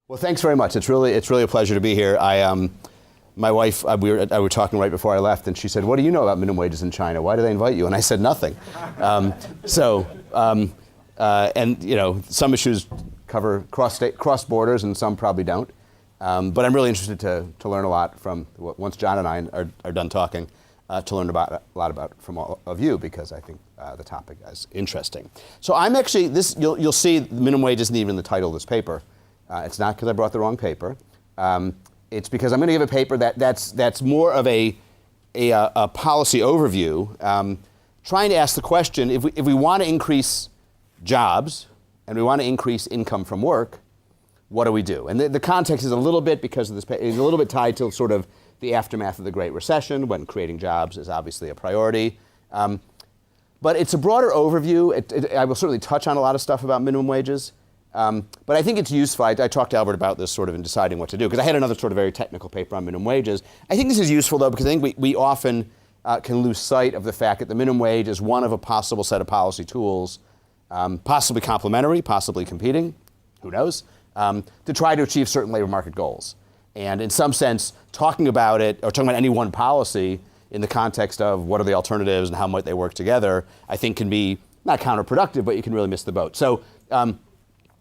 Well, thanks very much. It's really a pleasure to be here. My wife, we were talking right before I left, and she said, "What do you know about minimum wages in China? Why do they invite you?" And I said nothing. And you know, some issues cover cross borders, and some probably don't. But I'm really interested to learn a lot from once John and I are done talking, to learn a lot about from all of you, because I think the topic is interesting. So I'm actually you'll see the minimum wage isn't even in the title of this paper. It's not because I brought the wrong paper. It's because I'm going to give a paper that's more of a policy overview, trying to ask the question: if we want to increase jobs and we want to increase income from work, what do we do? And the context is a little bit, because of this, is a little bit tied to sort of the aftermath of the Great Recession, when creating jobs is obviously a priority. But it's a broader overview. I will certainly touch on a lot of stuff about minimum wages. But I think it's useful. I talked to Albert about this sort of in deciding what to do, because I had another sort of very technical paper on minimum wages. I think this is useful, though, because I think we often can lose sight of the fact that the minimum wage is one of a possible set of policy tools, possibly complementary, possibly competing, who knows, to try to achieve certain labor market goals. And in some sense, talking about it, or talking about any one policy in the context of what are the alternatives and how might they work together, I think can be not counterproductive, but you can really miss the boat. So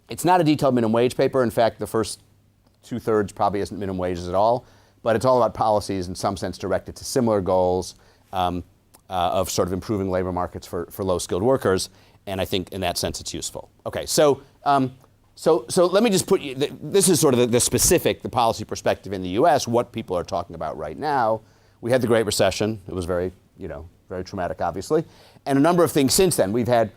it's not a detailed minimum wage paper. In fact, the first 2/3 probably isn't minimum wages at all, but it's all about policies in some sense directed to similar goals of sort of improving labor markets for low-skilled workers, and I think in that sense it's useful. Okay, so let me just put you, this is sort of the specific, the policy perspective in the US, what people are talking about right now. We had the Great Recession. It was very traumatic, obviously, and a number of things since then. We've had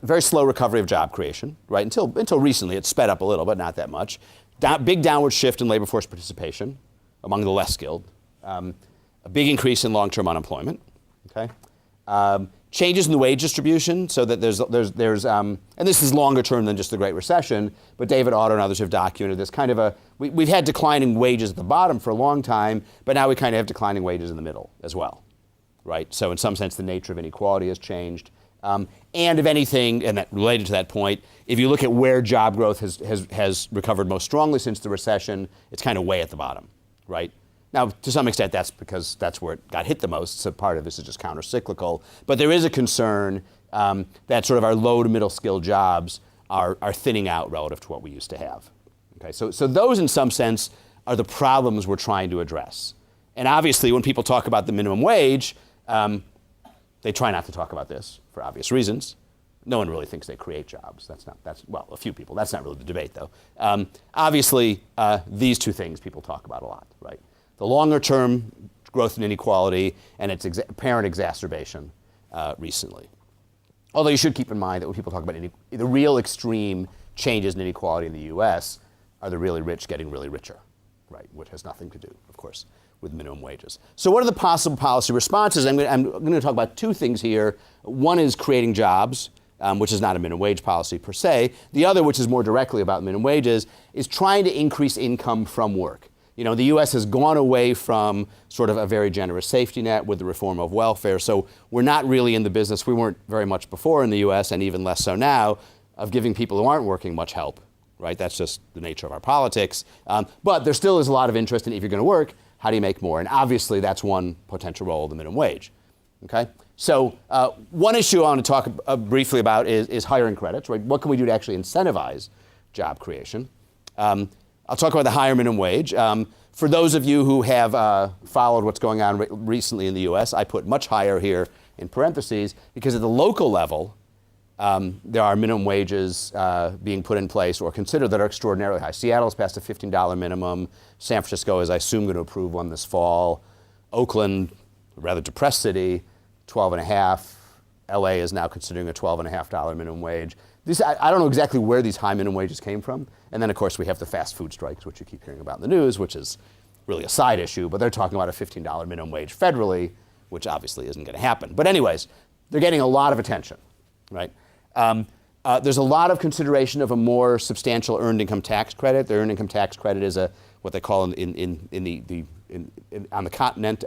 very slow recovery of job creation, right? Until recently, it sped up a little, but not that much. Big downward shift in labor force participation among the less skilled. A big increase in long-term unemployment. Okay, changes in the wage distribution, so that there's and this is longer term than just the Great Recession. But David Otto and others have documented this kind of we've had declining wages at the bottom for a long time, but now we kind of have declining wages in the middle as well, right? So in some sense, the nature of inequality has changed. And if anything, and that related to that point, if you look at where job growth has recovered most strongly since the recession, it's kind of way at the bottom, right? Now, to some extent, that's because that's where it got hit the most, so part of this is just counter-cyclical. But there is a concern that sort of our low to middle skilled jobs are thinning out relative to what we used to have. Okay, so those in some sense are the problems we're trying to address. And obviously, when people talk about the minimum wage, they try not to talk about this for obvious reasons. No one really thinks they create jobs. Well, a few people. That's not really the debate, though. Obviously, these two things people talk about a lot, right? The longer-term growth in inequality and its apparent exacerbation recently. Although you should keep in mind that when people talk about the real extreme changes in inequality in the U.S. are the really rich getting really richer, right? Which has nothing to do, of course, with minimum wages. So what are the possible policy responses? I'm going to talk about two things here. One is creating jobs, which is not a minimum wage policy per se. The other, which is more directly about minimum wages, is trying to increase income from work. You know, the U.S. has gone away from sort of a very generous safety net with the reform of welfare, so we're not really in the business, we weren't very much before in the U.S., and even less so now, of giving people who aren't working much help, right? That's just the nature of our politics. But there still is a lot of interest in, if you're going to work, how do you make more? And obviously, that's one potential role of the minimum wage. Okay? So one issue I want to talk briefly about is hiring credits, right? What can we do to actually incentivize job creation? I'll talk about the higher minimum wage. For those of you who have followed what's going on recently in the US, I put much higher here in parentheses, because at the local level, there are minimum wages being put in place or considered that are extraordinarily high. Seattle's passed a $15 minimum. San Francisco is, I assume, going to approve one this fall. Oakland, a rather depressed city, 12.5. LA is now considering a $12.5 minimum wage. I don't know exactly where these high minimum wages came from. And then, of course, we have the fast food strikes, which you keep hearing about in the news, which is really a side issue. But they're talking about a $15 minimum wage federally, which obviously isn't going to happen. But anyways, they're getting a lot of attention, right? There's a lot of consideration of a more substantial earned income tax credit. The earned income tax credit is what they call on the continent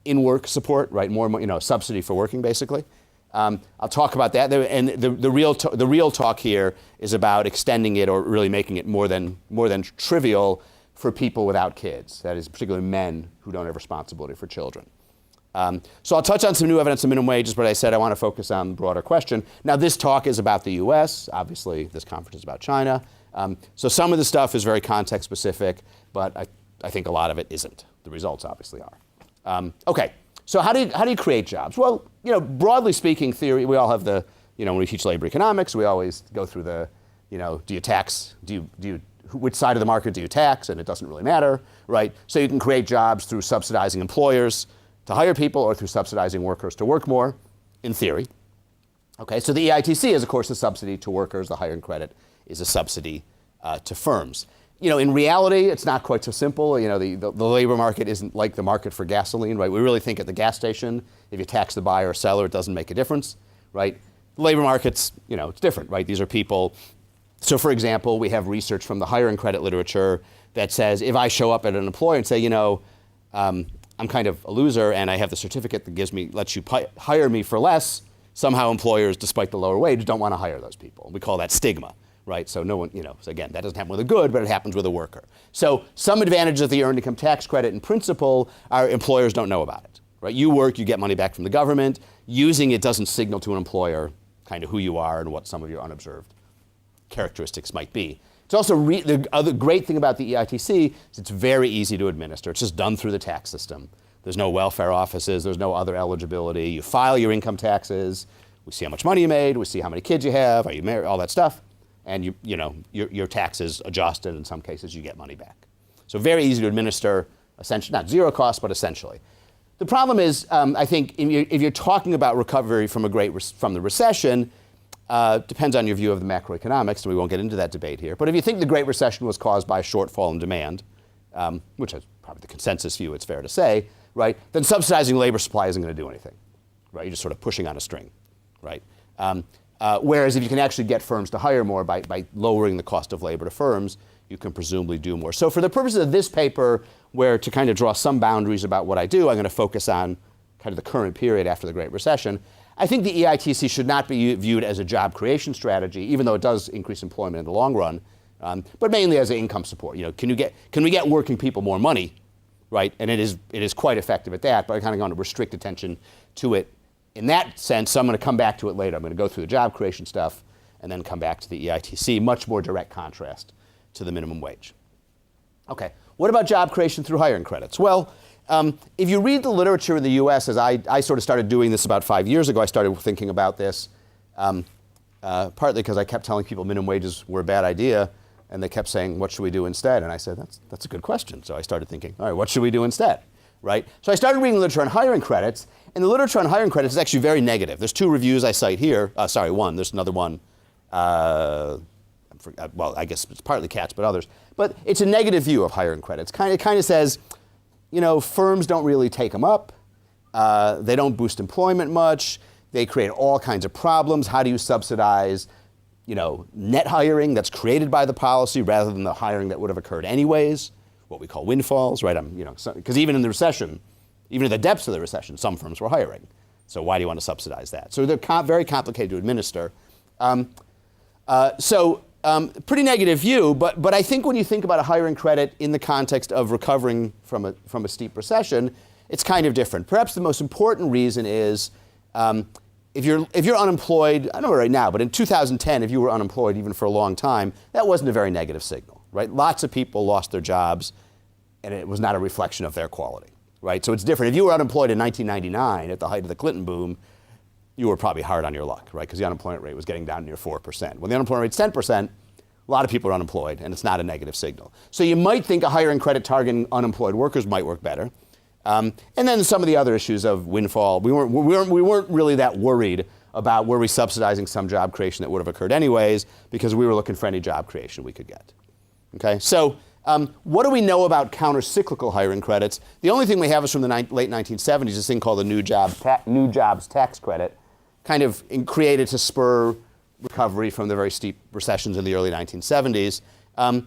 in-work support, right? More, subsidy for working, basically. I'll talk about that, and the real talk here is about extending it or really making it more than trivial for people without kids. That is, particularly men who don't have responsibility for children. So I'll touch on some new evidence of minimum wages, but I said I want to focus on the broader question. Now, this talk is about the U.S. Obviously, this conference is about China. So some of the stuff is very context specific, but I think a lot of it isn't. The results obviously are. Okay. So how do you create jobs? Well, broadly speaking, theory, we all have the, when we teach labor economics, we always go through the, do you tax, which side of the market do you tax? And it doesn't really matter, right? So you can create jobs through subsidizing employers to hire people or through subsidizing workers to work more, in theory. Okay, so the EITC is, of course, a subsidy to workers. The hiring credit is a subsidy to firms. In reality, it's not quite so simple. The labor market isn't like the market for gasoline, right? We really think at the gas station, if you tax the buyer or seller, it doesn't make a difference, right? The labor market's, it's different, right? These are people. So, for example, we have research from the hiring credit literature that says if I show up at an employer and say, I'm kind of a loser and I have the certificate that lets you hire me for less, somehow employers, despite the lower wage, don't want to hire those people. We call that stigma. Right, so no one, so again, that doesn't happen with a good, but it happens with a worker. So some advantages of the earned income tax credit in principle, our employers don't know about it, right? You work, you get money back from the government. Using it doesn't signal to an employer kind of who you are and what some of your unobserved characteristics might be. It's also, the other great thing about the EITC is it's very easy to administer. It's just done through the tax system. There's no welfare offices, there's no other eligibility. You file your income taxes, we see how much money you made, we see how many kids you have, are you married, all that stuff. And your taxes adjusted. In some cases, you get money back. So very easy to administer, essentially, not zero cost, but essentially. The problem is, I think, if you're talking about recovery from the recession, depends on your view of the macroeconomics, and we won't get into that debate here. But if you think the Great Recession was caused by a shortfall in demand, which is probably the consensus view, it's fair to say, right? Then subsidizing labor supply isn't going to do anything, right? You're just sort of pushing on a string, right? Whereas if you can actually get firms to hire more by lowering the cost of labor to firms, you can presumably do more. So for the purposes of this paper, where to kind of draw some boundaries about what I do, I'm going to focus on kind of the current period after the Great Recession. I think the EITC should not be viewed as a job creation strategy, even though it does increase employment in the long run, but mainly as an income support. Can we get working people more money, right? And it is quite effective at that, but I kind of want to restrict attention to it in that sense. So I'm going to come back to it later. I'm going to go through the job creation stuff and then come back to the EITC, much more direct contrast to the minimum wage. Okay, what about job creation through hiring credits? Well, if you read the literature in the US, as I sort of started doing this about 5 years ago, I started thinking about this, partly because I kept telling people minimum wages were a bad idea, and they kept saying, what should we do instead? And I said, that's a good question. So I started thinking, all right, what should we do instead? Right? So I started reading literature on hiring credits, and the literature on hiring credits is actually very negative. There's two reviews I cite here. One. There's another one. Well, I guess it's partly Katz, but others. But it's a negative view of hiring credits. It kind of says, firms don't really take them up. They don't boost employment much. They create all kinds of problems. How do you subsidize, net hiring that's created by the policy rather than the hiring that would have occurred anyways? What we call windfalls, right? Because even in the recession, even in the depths of the recession, some firms were hiring. So why do you want to subsidize that? So they're very complicated to administer. Pretty negative view, but I think when you think about a hiring credit in the context of recovering from a steep recession, it's kind of different. Perhaps the most important reason is if you're unemployed, I don't know right now, but in 2010, if you were unemployed even for a long time, that wasn't a very negative signal, right? Lots of people lost their jobs, and it was not a reflection of their quality, right? So it's different. If you were unemployed in 1999 at the height of the Clinton boom, you were probably hard on your luck, right? Because the unemployment rate was getting down near 4%. When the unemployment rate's 10%, a lot of people are unemployed, and it's not a negative signal. So you might think a hiring credit targeting unemployed workers might work better. And then some of the other issues of windfall, we weren't really that worried about were we subsidizing some job creation that would have occurred anyways, because we were looking for any job creation we could get. Okay, so what do we know about counter-cyclical hiring credits? The only thing we have is from the late 1970s, this thing called the New Jobs Tax Credit, kind of created to spur recovery from the very steep recessions in the early 1970s. And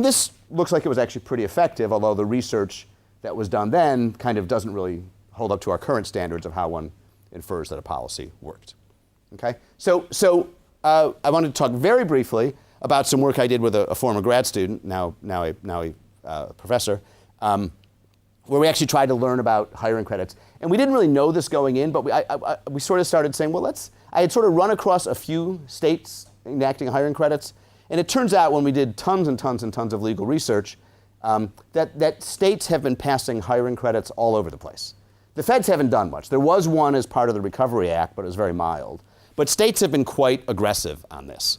this looks like it was actually pretty effective, although the research that was done then kind of doesn't really hold up to our current standards of how one infers that a policy worked. Okay, so I wanted to talk very briefly about some work I did with a former grad student, now a professor, where we actually tried to learn about hiring credits. And we didn't really know this going in, but we sort of started saying, well, I had sort of run across a few states enacting hiring credits, and it turns out when we did tons and tons and tons of legal research, that states have been passing hiring credits all over the place. The feds haven't done much. There was one as part of the Recovery Act, but it was very mild. But states have been quite aggressive on this.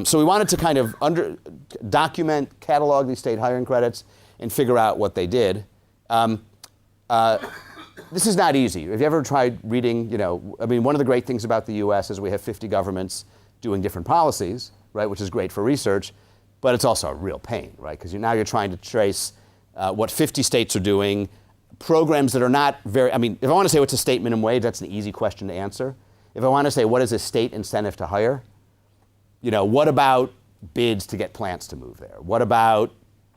So we wanted to kind of document, catalog these state hiring credits, and figure out what they did. This is not easy. Have you ever tried reading, one of the great things about the US is we have 50 governments doing different policies, right, which is great for research, but it's also a real pain, right, because now you're trying to trace what 50 states are doing, programs that are not very, if I want to say what's a state minimum wage, that's an easy question to answer. If I want to say what is a state incentive to hire, what about bids to get plants to move there? What about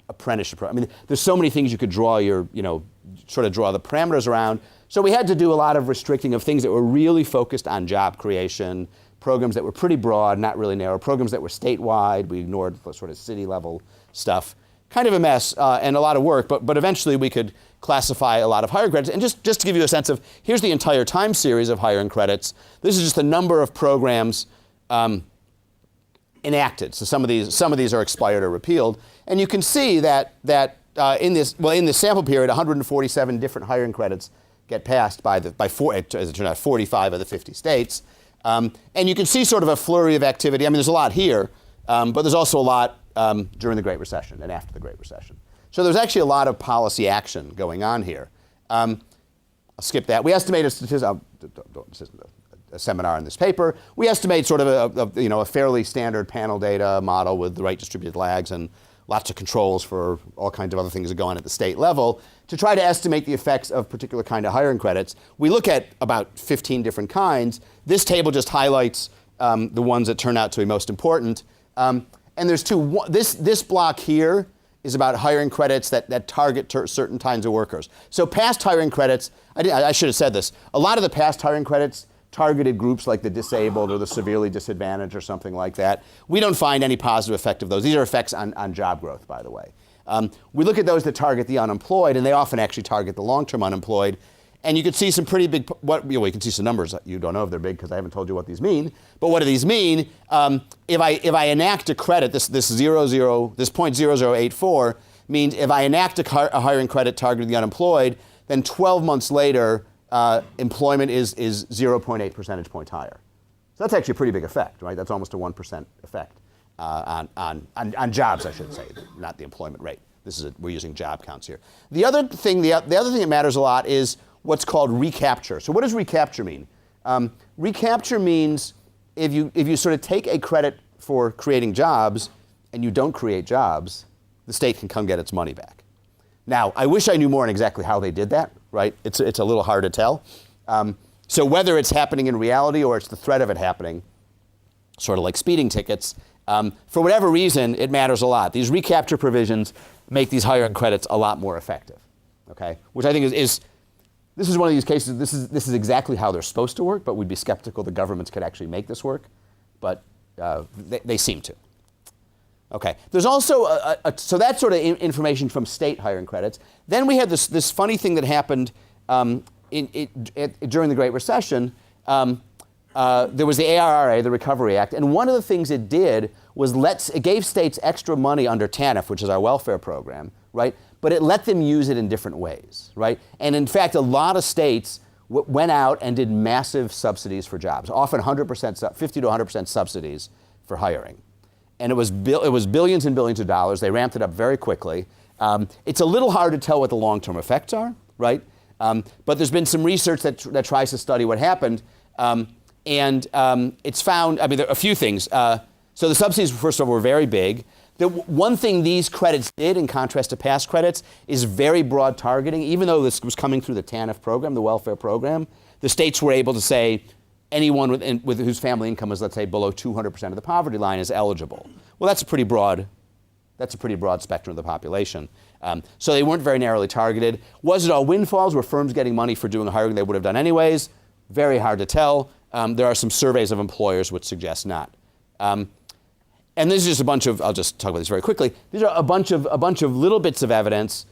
apprenticeship? There's so many things you could draw sort of draw the parameters around. So we had to do a lot of restricting of things that were really focused on job creation, programs that were pretty broad, not really narrow, programs that were statewide. We ignored the sort of city level stuff. Kind of a mess and a lot of work, but eventually we could classify a lot of hiring credits. And just to give you a sense of, here's the entire time series of hiring credits. This is just the number of programs enacted. So some of these are expired or repealed. And you can see that in this sample period, 147 different hiring credits get passed by as it turned out, 45 of the 50 states. And you can see sort of a flurry of activity. There's a lot here, but there's also a lot during the Great Recession and after the Great Recession. So there's actually a lot of policy action going on here. I'll skip that. We estimate this isn't a seminar in this paper. We estimate sort of a fairly standard panel data model with the right distributed lags and lots of controls for all kinds of other things that go on at the state level to try to estimate the effects of particular kind of hiring credits. We look at about 15 different kinds. This table just highlights the ones that turn out to be most important. And there's two. This block here is about hiring credits that target certain kinds of workers. So past hiring credits, I should have said this, a lot of the past hiring credits targeted groups like the disabled or the severely disadvantaged or something like that. We don't find any positive effect of those. These are effects on job growth, by the way. We look at those that target the unemployed, and they often actually target the long-term unemployed. And you can see some pretty big, you can see some numbers. You don't know if they're big because I haven't told you what these mean. But what do these mean? If I enact a credit, this 0.0084 means if I enact a hiring credit targeting the unemployed, then 12 months later, employment is 0.8 percentage points higher. So that's actually a pretty big effect, right? That's almost a 1% effect on jobs, I should say, not the employment rate. We're using job counts here. The other thing that matters a lot is what's called recapture. So what does recapture mean? Recapture means if you sort of take a credit for creating jobs and you don't create jobs, the state can come get its money back. Now, I wish I knew more on exactly how they did that, right? It's a little hard to tell. So whether it's happening in reality or it's the threat of it happening, sort of like speeding tickets, for whatever reason, it matters a lot. These recapture provisions make these hiring credits a lot more effective, okay? Which I think is this is one of these cases, this is exactly how they're supposed to work, but we'd be skeptical the governments could actually make this work, but they seem to. Okay, there's also, so that's sort of information from state hiring credits. Then we had this funny thing that happened during the Great Recession. There was the ARRA, the Recovery Act, and one of the things it did was it gave states extra money under TANF, which is our welfare program, right? But it let them use it in different ways, right? And in fact, a lot of states went out and did massive subsidies for jobs, often 100%, 50 to 100% subsidies for hiring. And it was billions and billions of dollars. They ramped it up very quickly. It's a little hard to tell what the long-term effects are, right? But there's been some research that tries to study what happened. It's found, there are a few things. So the subsidies, first of all, were very big. The one thing these credits did, in contrast to past credits, is very broad targeting. Even though this was coming through the TANF program, the welfare program, the states were able to say anyone with whose family income is, let's say, below 200% of the poverty line is eligible. Well, that's a pretty broad spectrum of the population. So they weren't very narrowly targeted. Was it all windfalls? Were firms getting money for doing hiring they would have done anyways? Very hard to tell. There are some surveys of employers which suggest not. And this is just a bunch of, I'll just talk about this very quickly. These are a bunch of little bits of evidence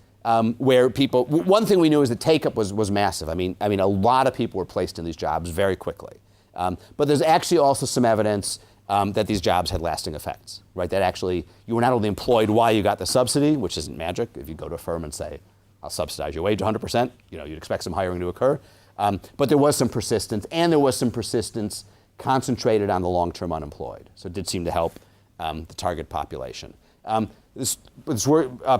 where people, one thing we knew is that take-up was massive. I mean, a lot of people were placed in these jobs very quickly. But there's actually also some evidence that these jobs had lasting effects, right? That actually you were not only employed while you got the subsidy, which isn't magic. If you go to a firm and say, I'll subsidize your wage 100%, you'd expect some hiring to occur. But there was some persistence, and there was some persistence concentrated on the long-term unemployed. So it did seem to help the target population. This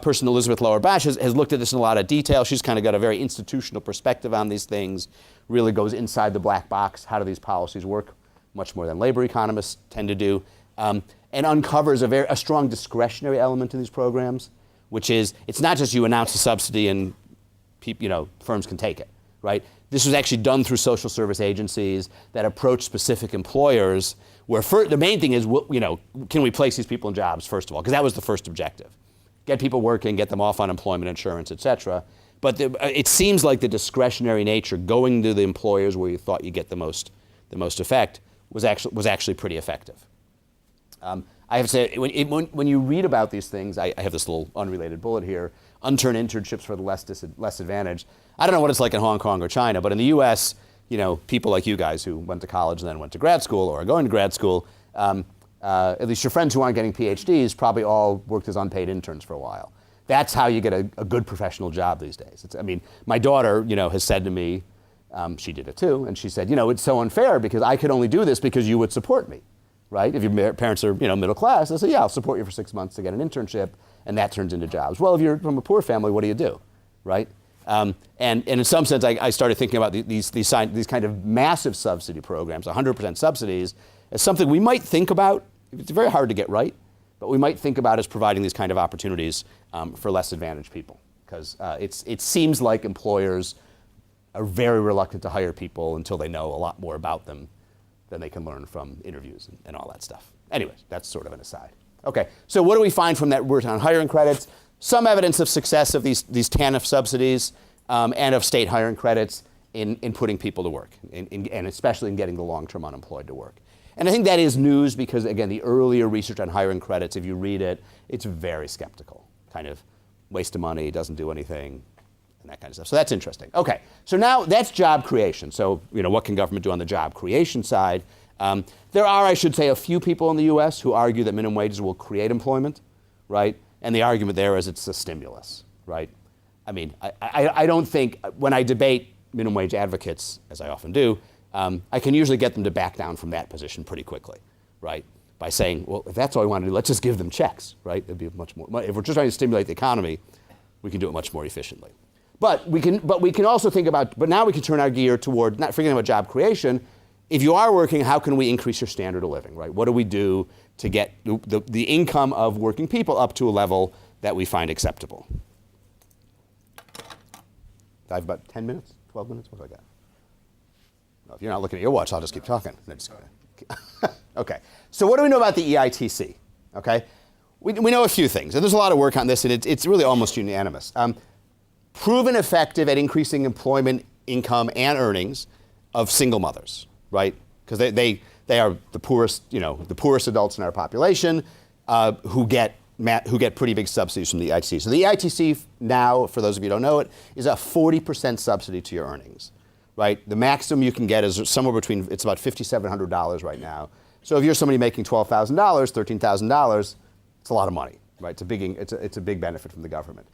person, Elizabeth Lower-Bash, has looked at this in a lot of detail. She's kind of got a very institutional perspective on these things, really goes inside the black box. How do these policies work? Much more than labor economists tend to do, and uncovers a strong discretionary element in these programs, which is it's not just you announce a subsidy and firms can take it, right? This was actually done through social service agencies that approach specific employers where the main thing is, can we place these people in jobs, first of all? Because that was the first objective. Get people working, get them off unemployment insurance, et cetera. But it seems like the discretionary nature, going to the employers where you thought you'd get the most effect, was actually pretty effective. I have to say, when you read about these things, I have this little unrelated bullet here, unturned internships for the less advantaged. I don't know what it's like in Hong Kong or China, but in the US, people like you guys who went to college and then went to grad school or are going to grad school, at least your friends who aren't getting PhDs probably all worked as unpaid interns for a while. That's how you get a good professional job these days. My daughter, has said to me, she did it too, and she said, it's so unfair because I could only do this because you would support me, right? If your parents are, middle class, they say, yeah, I'll support you for 6 months to get an internship, and that turns into jobs. Well, if you're from a poor family, what do? Right? And in some sense, I started thinking about these kind of massive subsidy programs, 100% subsidies, as something we might think about. It's very hard to get right, but we might think about as providing these kind of opportunities for less advantaged people, because it seems like employers are very reluctant to hire people until they know a lot more about them than they can learn from interviews and all that stuff. Anyways, that's sort of an aside. Okay, so what do we find from that work on hiring credits? Some evidence of success of these TANF subsidies and of state hiring credits in putting people to work, and especially in getting the long-term unemployed to work. And I think that is news because, again, the earlier research on hiring credits, if you read it, it's very skeptical. Kind of waste of money, doesn't do anything, and that kind of stuff. So that's interesting. Okay, so now that's job creation. So, what can government do on the job creation side? There are, I should say, a few people in the US who argue that minimum wages will create employment, right? And the argument there is it's a stimulus, right? I don't think, when I debate minimum wage advocates, as I often do, I can usually get them to back down from that position pretty quickly, right? By saying, well, if that's all we want to do, let's just give them checks, right? It'd be much more, if we're just trying to stimulate the economy, we can do it much more efficiently. But we can also think about, but now we can turn our gear toward, not forgetting about job creation. If you are working, how can we increase your standard of living, right? What do we do to get the income of working people up to a level that we find acceptable? I have about 10 minutes, 12 minutes, what do I got? No, if you're not looking at your watch, I'll just keep talking. Okay, so what do we know about the EITC? Okay, we know a few things, and there's a lot of work on this, and it's really almost unanimous. Proven effective at increasing employment, income, and earnings of single mothers, right? Because they are the poorest, the poorest adults in our population who get pretty big subsidies from the EITC. So the EITC now, for those of you who don't know it, is a 40% subsidy to your earnings, right? The maximum you can get is somewhere between, it's about $5,700 right now. So if you're somebody making $12,000, $13,000, it's a lot of money, right? It's a big benefit from the government.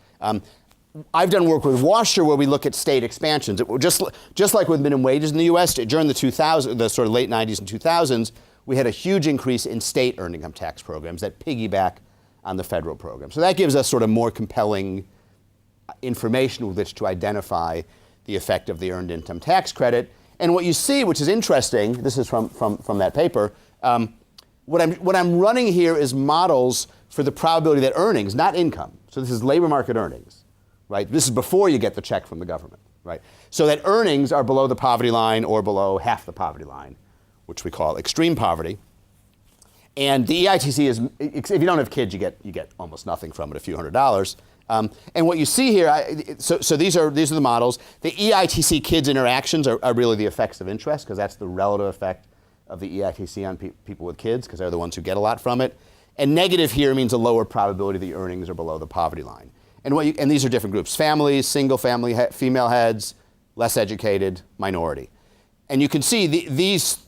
I've done work with Washer where we look at state expansions. Just like with minimum wages in the U.S., during the sort of late 90s and 2000s, we had a huge increase in state earned income tax programs that piggyback on the federal program. So that gives us sort of more compelling information with which to identify the effect of the earned income tax credit. And what you see, which is interesting, this is from that paper, what I'm running here is models for the probability that earnings, not income, so this is labor market earnings, right? This is before you get the check from the government, right? So that earnings are below the poverty line or below half the poverty line, which we call extreme poverty. And the EITC is, if you don't have kids, you get almost nothing from it, a few $100s. And what you see here, so these are the models. The EITC kids interactions are really the effects of interest, because that's the relative effect of the EITC on people with kids, because they're the ones who get a lot from it. And negative here means a lower probability the earnings are below the poverty line. And these are different groups: families, single family, female heads, less educated, minority. And you can see these,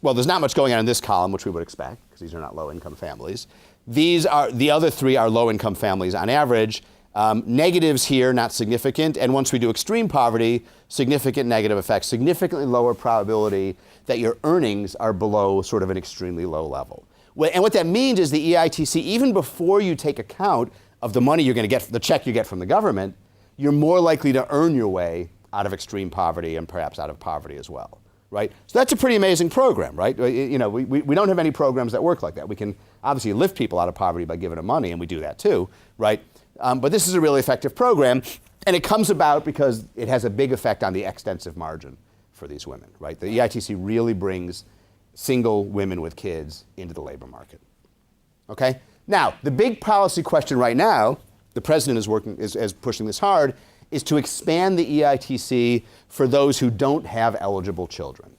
well, there's not much going on in this column, which we would expect, because these are not low-income families. The other three are low-income families on average. Negatives here, not significant. And once we do extreme poverty, significant negative effects, significantly lower probability that your earnings are below sort of an extremely low level. And what that means is the EITC, even before you take account of the money you're going to get, the check you get from the government, you're more likely to earn your way out of extreme poverty and perhaps out of poverty as well, right? So that's a pretty amazing program, right? You know, we don't have any programs that work like that. We can obviously lift people out of poverty by giving them money, and we do that too, right? But this is a really effective program, and it comes about because it has a big effect on the extensive margin for these women, right? The EITC really brings single women with kids into the labor market, okay? Now, the big policy question right now, the president is pushing this hard, is to expand the EITC for those who don't have eligible children.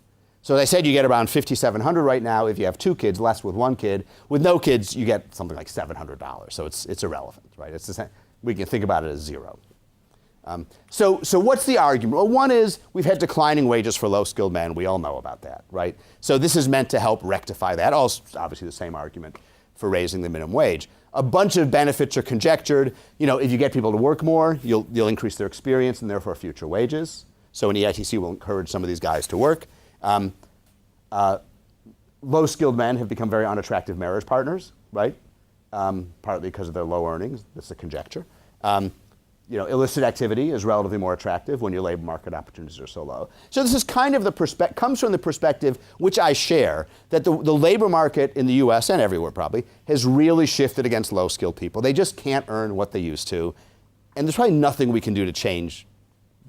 So as I said, you get around $5,700 right now if you have 2 kids, less with 1 kid. With no kids, you get something like $700. So it's irrelevant, right? It's the same. We can think about it as zero. So what's the argument? Well, one is we've had declining wages for low-skilled men. We all know about that, right? So this is meant to help rectify that. Also, obviously, the same argument for raising the minimum wage. A bunch of benefits are conjectured. You know, if you get people to work more, you'll increase their experience and therefore future wages. So an EITC will encourage some of these guys to work. Low-skilled men have become very unattractive marriage partners, right? Partly because of their low earnings. That's a conjecture. You know, illicit activity is relatively more attractive when your labor market opportunities are so low. So this is kind of comes from the perspective, which I share, that the labor market in the US and everywhere probably has really shifted against low-skilled people. They just can't earn what they used to. And there's probably nothing we can do to change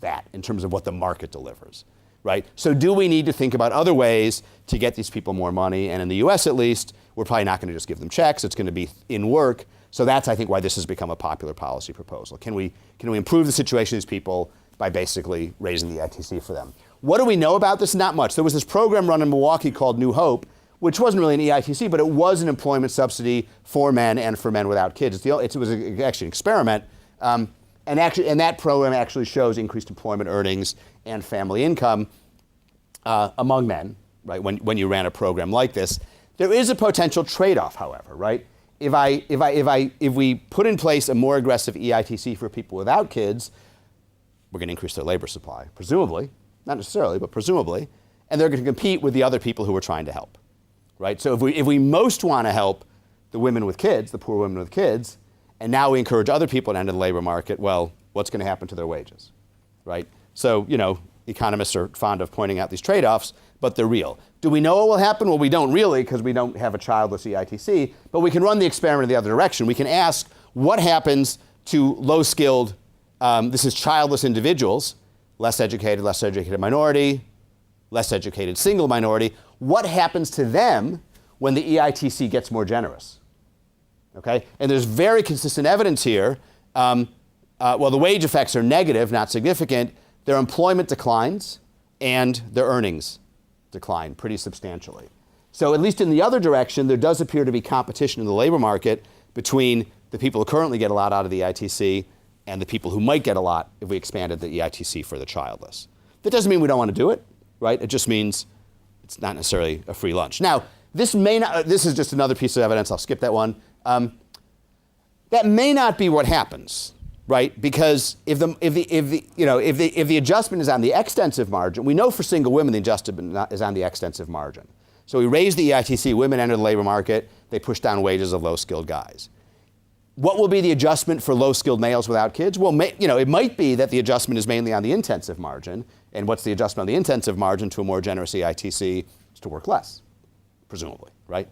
that in terms of what the market delivers, right? So do we need to think about other ways to get these people more money? And in the US at least, we're probably not going to just give them checks. It's going to be in work. So that's, I think, why this has become a popular policy proposal. Can we improve the situation of these people by basically raising the EITC for them? What do we know about this? Not much. There was this program run in Milwaukee called New Hope, which wasn't really an EITC, but it was an employment subsidy for men and for men without kids. It was actually an experiment. And that program actually shows increased employment earnings and family income among men, right, when you ran a program like this. There is a potential trade-off, however, right? If we put in place a more aggressive EITC for people without kids, we're going to increase their labor supply, presumably, not necessarily, but presumably, and they're going to compete with the other people who we're trying to help, right? So if we most want to help the women with kids, the poor women with kids, and now we encourage other people to enter the labor market, well, what's going to happen to their wages, right? So, you know, economists are fond of pointing out these trade-offs, but they're real. Do we know what will happen? Well, we don't really, because we don't have a childless EITC, but we can run the experiment in the other direction. We can ask what happens to low-skilled, this is childless individuals, less educated minority, less educated single minority. What happens to them when the EITC gets more generous? Okay? And there's very consistent evidence here. Well, the wage effects are negative, not significant. Their employment declines, and their earnings decline pretty substantially. So at least in the other direction, there does appear to be competition in the labor market between the people who currently get a lot out of the EITC and the people who might get a lot if we expanded the EITC for the childless. That doesn't mean we don't want to do it, right? It just means it's not necessarily a free lunch. Now, this is just another piece of evidence. I'll skip that one. That may not be what happens, right? Because if the adjustment is on the extensive margin, we know for single women the adjustment is on the extensive margin. So we raise the EITC, women enter the labor market, they push down wages of low-skilled guys. What will be the adjustment for low-skilled males without kids? Well, it might be that the adjustment is mainly on the intensive margin. And what's the adjustment on the intensive margin to a more generous EITC? Is to work less, presumably, right?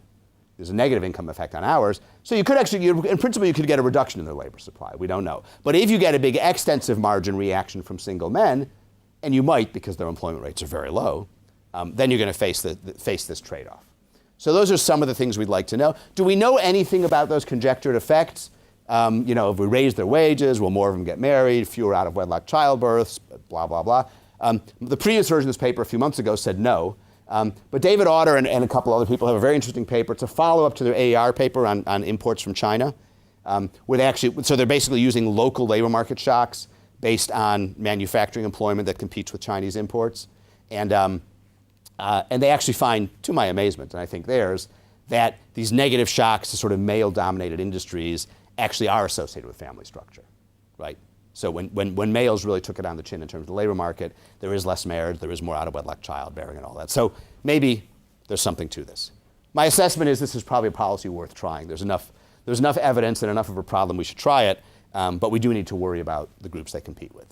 There's a negative income effect on hours. So you could actually, in principle, you could get a reduction in their labor supply. We don't know. But if you get a big extensive margin reaction from single men, and you might because their employment rates are very low, then you're going to face this trade-off. So those are some of the things we'd like to know. Do we know anything about those conjectured effects? You know, if we raise their wages, will more of them get married, fewer out-of-wedlock childbirths, blah, blah, blah. The previous version of this paper a few months ago said no. But David Autor and a couple other people have a very interesting paper. It's a follow-up to their AER paper on imports from China. Where they actually, so they're basically using local labor market shocks based on manufacturing employment that competes with Chinese imports. And they actually find, to my amazement, and I think theirs, that these negative shocks to sort of male-dominated industries actually are associated with family structure, right? So when males really took it on the chin in terms of the labor market, there is less marriage, there is more out-of-wedlock childbearing and all that. So maybe there's something to this. My assessment is this is probably a policy worth trying. There's enough evidence and enough of a problem we should try it, but we do need to worry about the groups they compete with.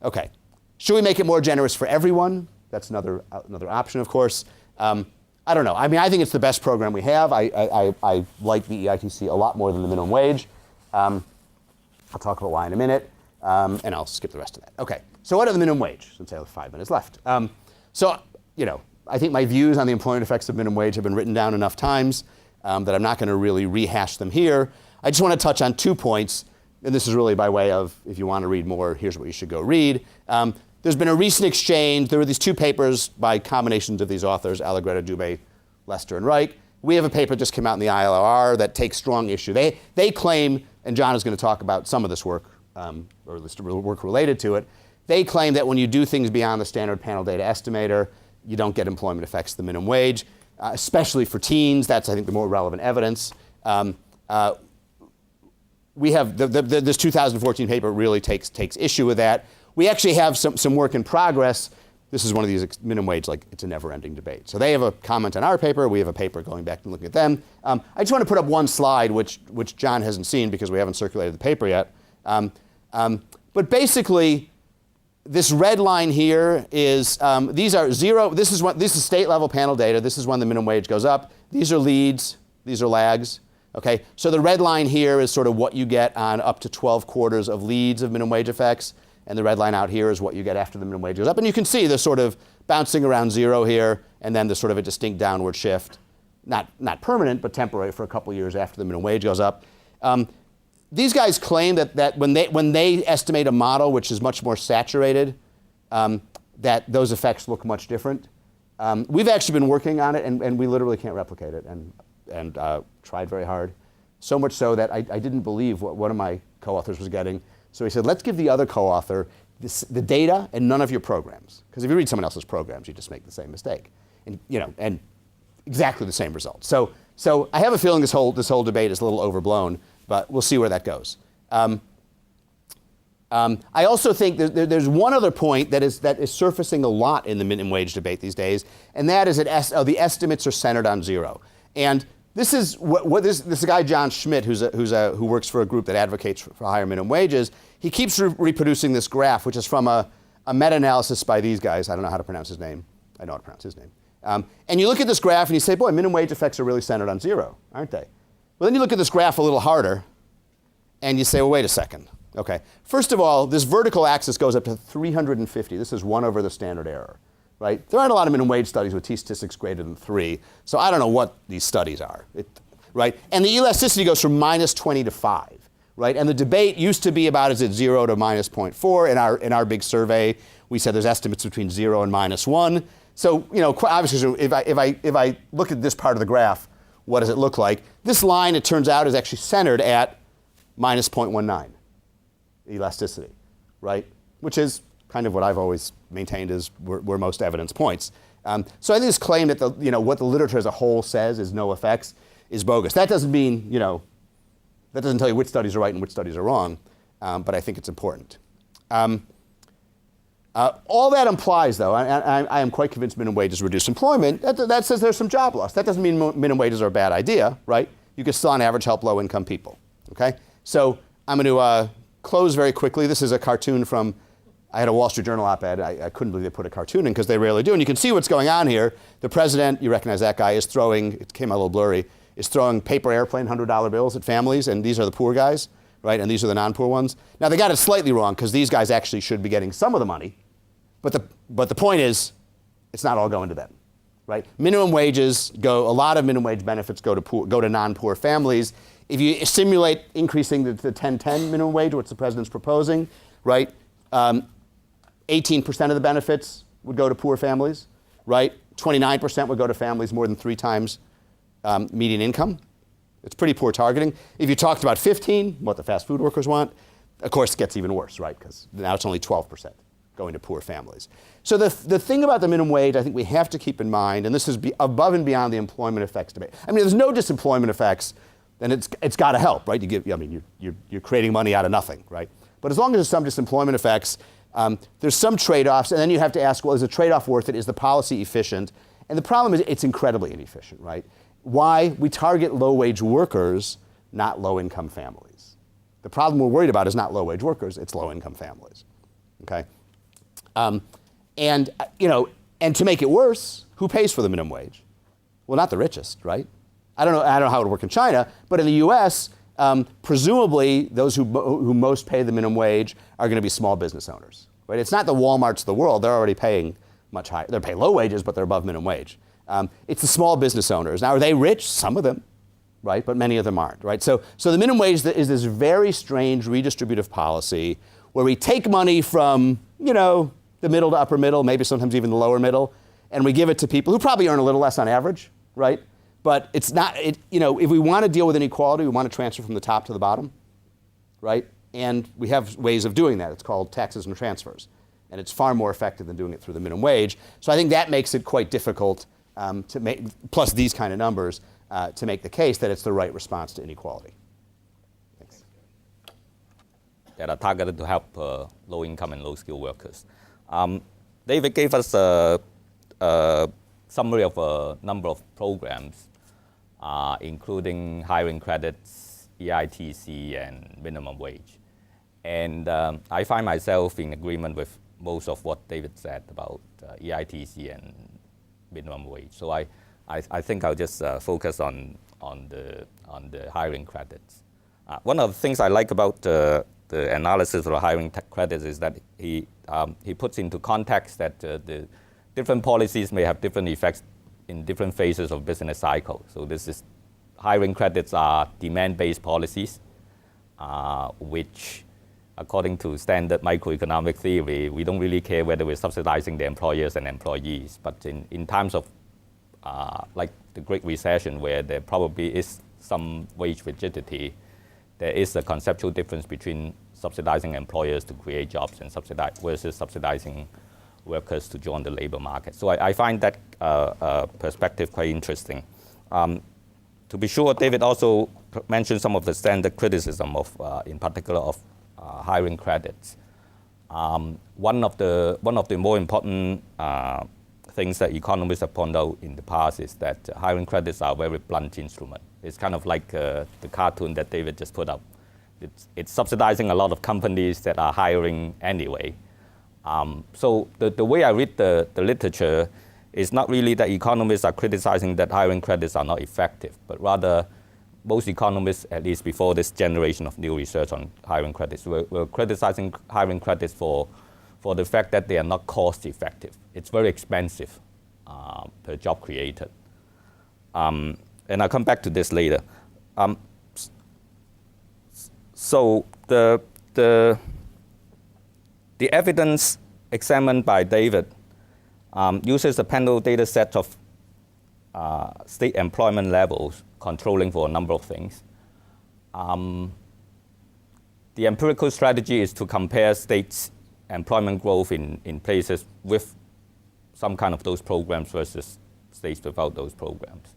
Okay, should we make it more generous for everyone? That's another option, of course. I don't know. I mean, I think it's the best program we have. I like the EITC a lot more than the minimum wage. I'll talk about why in a minute, and I'll skip the rest of that. Okay, so what are the minimum wage? Since I have 5 minutes left. So, you know, I think my views on the employment effects of minimum wage have been written down enough times that I'm not going to really rehash them here. I just want to touch on 2 points, and this is really by way of, if you want to read more, here's what you should go read. There's been a recent exchange. There were these 2 papers by combinations of these authors, Allegretta, Dubé, Lester, and Reich. We have a paper that just came out in the ILR that takes strong issue. They claim, and John is going to talk about some of this work, or at least work related to it. They claim that when you do things beyond the standard panel data estimator, you don't get employment effects of the minimum wage, especially for teens. That's, I think, the more relevant evidence. We have this 2014 paper really takes issue with that. We actually have some work in progress. This is one of these minimum wage, like it's a never-ending debate. So they have a comment on our paper. We have a paper going back and looking at them. I just want to put up one slide, which John hasn't seen because we haven't circulated the paper yet. But basically, this red line here is these are zero. This is state-level panel data. This is when the minimum wage goes up. These are leads. These are lags. Okay. So the red line here is sort of what you get on up to 12 quarters of leads of minimum wage effects. And the red line out here is what you get after the minimum wage goes up. And you can see the sort of bouncing around 0 here, and then there's sort of a distinct downward shift. Not permanent, but temporary for a couple years after the minimum wage goes up. These guys claim that when they estimate a model which is much more saturated, that those effects look much different. We've actually been working on it, and we literally can't replicate it, and tried very hard. So much so that I didn't believe what one of my co-authors was getting. So he said, let's give the other co-author the data and none of your programs. Because if you read someone else's programs, you just make the same mistake. And exactly the same result. So I have a feeling this whole debate is a little overblown, but we'll see where that goes. I also think there's one other point that is surfacing a lot in the minimum wage debate these days, and that is that the estimates are centered on 0. And this is this guy John Schmidt, who works for a group that advocates for higher minimum wages. He keeps reproducing this graph, which is from a meta-analysis by these guys. I don't know how to pronounce his name. I know how to pronounce his name. And you look at this graph and you say, boy, minimum wage effects are really centered on 0, aren't they? Well, then you look at this graph a little harder, and you say, well, wait a second. Okay. First of all, this vertical axis goes up to 350. This is 1 over the standard error. Right? There aren't a lot of minimum wage studies with t-statistics greater than 3, so I don't know what these studies are. Right? And the elasticity goes from -20 to 5. Right? And the debate used to be about is it 0 to -0.4. In our big survey, we said there's estimates between 0 and -1. So obviously, if I look at this part of the graph, what does it look like? This line, it turns out, is actually centered at -0.19 elasticity, right? Which is kind of what I've always maintained is where most evidence points. So I think this claim that what the literature as a whole says is no effects is bogus. That doesn't mean, that doesn't tell you which studies are right and which studies are wrong, but I think it's important. All that implies, though, I am quite convinced minimum wages reduce employment. That says there's some job loss. That doesn't mean minimum wages are a bad idea, right? You can still, on average, help low-income people. Okay? So I'm going to close very quickly. This is a cartoon from, I had a Wall Street Journal op-ed. I couldn't believe they put a cartoon in because they rarely do. And you can see what's going on here. The president, you recognize that guy, is throwing, it came out a little blurry, is throwing paper airplane $100 bills at families, and these are the poor guys, right? And these are the non-poor ones. Now, they got it slightly wrong because these guys actually should be getting some of the money. But the point is, it's not all going to them. right? Minimum wages a lot of minimum wage benefits go to non-poor families. If you simulate increasing the 10-10 minimum wage, which the president's proposing, right? 18% of the benefits would go to poor families, right? 29% would go to families more than 3 times median income. It's pretty poor targeting. If you talked about 15, what the fast food workers want, of course it gets even worse, right? Because now it's only 12% going to poor families. So the thing about the minimum wage I think we have to keep in mind, and this is above and beyond the employment effects debate. I mean, there's no disemployment effects, then it's got to help, right? You're creating money out of nothing, right? But as long as there's some disemployment effects, there's some trade-offs, and then you have to ask, well, is the trade-off worth it? Is the policy efficient? And the problem is it's incredibly inefficient, right? Why? We target low-wage workers, not low-income families. The problem we're worried about is not low-wage workers, it's low-income families, okay? And to make it worse, who pays for the minimum wage? Well, not the richest, right? I don't know how it would work in China, but in the US, presumably those who most pay the minimum wage are going to be small business owners, right? It's not the Walmarts of the world, they're already paying much higher. They're paying low wages, but they're above minimum wage. It's the small business owners. Now, are they rich? Some of them, right? But many of them aren't, right? So the minimum wage is this very strange redistributive policy where we take money from, the middle to upper middle, maybe sometimes even the lower middle, and we give it to people who probably earn a little less on average, right? But it's not, if we want to deal with inequality, we want to transfer from the top to the bottom, right? And we have ways of doing that. It's called taxes and transfers. And it's far more effective than doing it through the minimum wage. So I think that makes it quite difficult to make, plus these kind of numbers, to make the case that it's the right response to inequality. Thanks. That are targeted to help low-income and low-skilled workers. David gave us a summary of a number of programs, including hiring credits, EITC, and minimum wage. And I find myself in agreement with most of what David said about EITC and minimum wage. So I think I'll just focus on the hiring credits. One of the things I like about the analysis of the hiring credits is that he puts into context that the different policies may have different effects in different phases of business cycle. So hiring credits are demand-based policies, which, according to standard microeconomic theory, we don't really care whether we're subsidizing the employers and employees. But in times of like the Great Recession, where there probably is some wage rigidity, there is a conceptual difference between subsidizing employers to create jobs and versus subsidizing workers to join the labor market. So I find that perspective quite interesting. To be sure, David also mentioned some of the standard criticism of, in particular, of hiring credits. One of the more important things that economists have pointed out in the past is that hiring credits are a very blunt instrument. It's kind of like the cartoon that David just put up. It's subsidizing a lot of companies that are hiring anyway. So the way I read the literature is not really that economists are criticizing that hiring credits are not effective, but rather most economists, at least before this generation of new research on hiring credits, were criticizing hiring credits for the fact that they are not cost effective. It's very expensive per job created. And I'll come back to this later. So the evidence examined by David uses a panel data set of state employment levels controlling for a number of things. The empirical strategy is to compare states' employment growth in places with some kind of those programs versus states without those programs.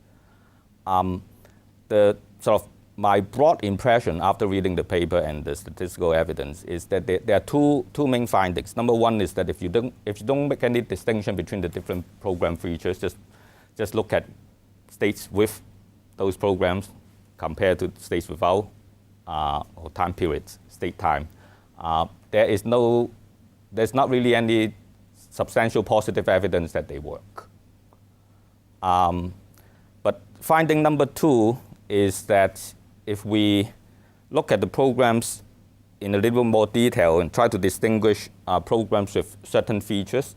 My broad impression after reading the paper and the statistical evidence is that there are two main findings. Number one is that if you don't make any distinction between the different program features, just look at states with those programs compared to states without, or time periods, state time. There's not really any substantial positive evidence that they work. But finding number two is that if we look at the programs in a little more detail and try to distinguish programs with certain features,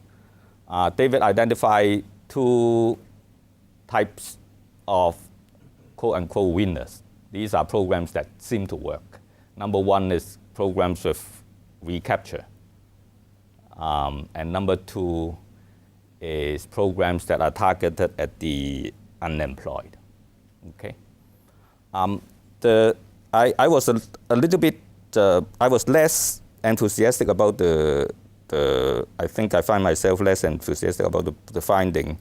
David identified two types of quote-unquote winners. These are programs that seem to work. Number one is programs with recapture. And number two is programs that are targeted at the unemployed. Okay. I was a little bit, I was less enthusiastic about I think I find myself less enthusiastic about the finding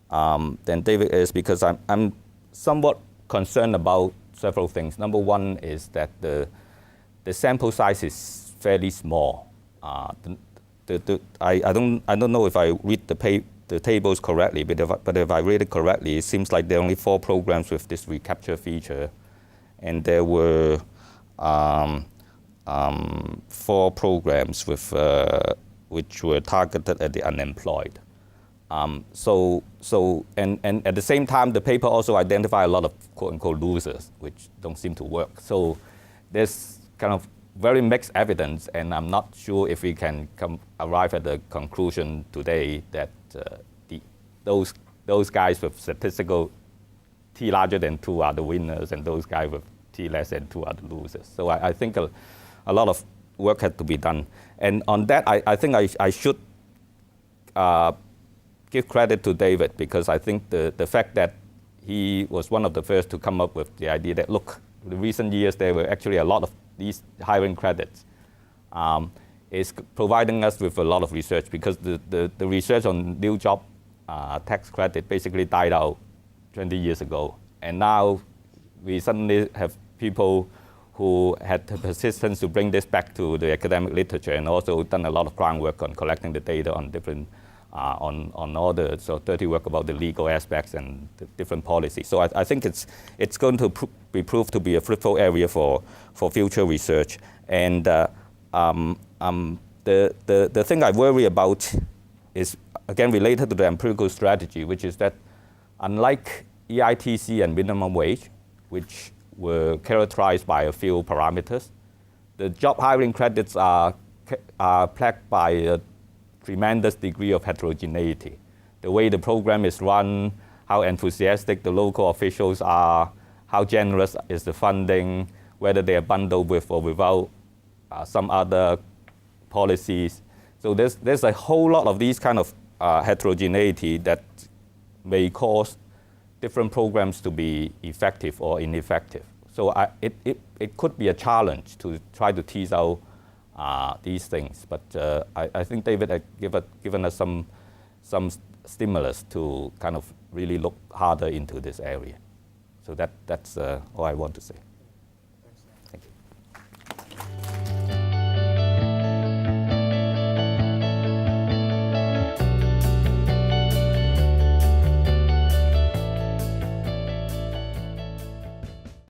than David is, because I'm somewhat concerned about several things. Number one is that the sample size is fairly small. I don't know if I read the tables correctly, but if I read it correctly, it seems like there are only 4 programs with this recapture feature, and there were 4 programs with which were targeted at the unemployed. So at the same time, the paper also identified a lot of quote-unquote losers, which don't seem to work. So there's kind of very mixed evidence, and I'm not sure if we can arrive at the conclusion today that those guys with statistical T larger than 2 are the winners, and those guys with T less than 2 are the losers. So I think a lot of work had to be done. And on that, I think I should give credit to David, because I think the fact that he was one of the first to come up with the idea that, look, in the recent years there were actually a lot of these hiring credits, is providing us with a lot of research, because the research on new job tax credit basically died out 20 years ago. And now we suddenly have people who had the persistence to bring this back to the academic literature, and also done a lot of groundwork on collecting the data on different, on all the dirty work about the legal aspects and the different policies. So I think it's going to be proved to be a fruitful area for future research. And the thing I worry about is, again, related to the empirical strategy, which is that unlike EITC and minimum wage, which were characterized by a few parameters, the job hiring credits are plagued by a tremendous degree of heterogeneity. The way the program is run, how enthusiastic the local officials are, how generous is the funding, whether they are bundled with or without some other policies. So there's a whole lot of these kind of heterogeneity that may cause different programs to be effective or ineffective. So it could be a challenge to try to tease out these things. But I think David had given us some stimulus to kind of really look harder into this area. So that's all I want to say.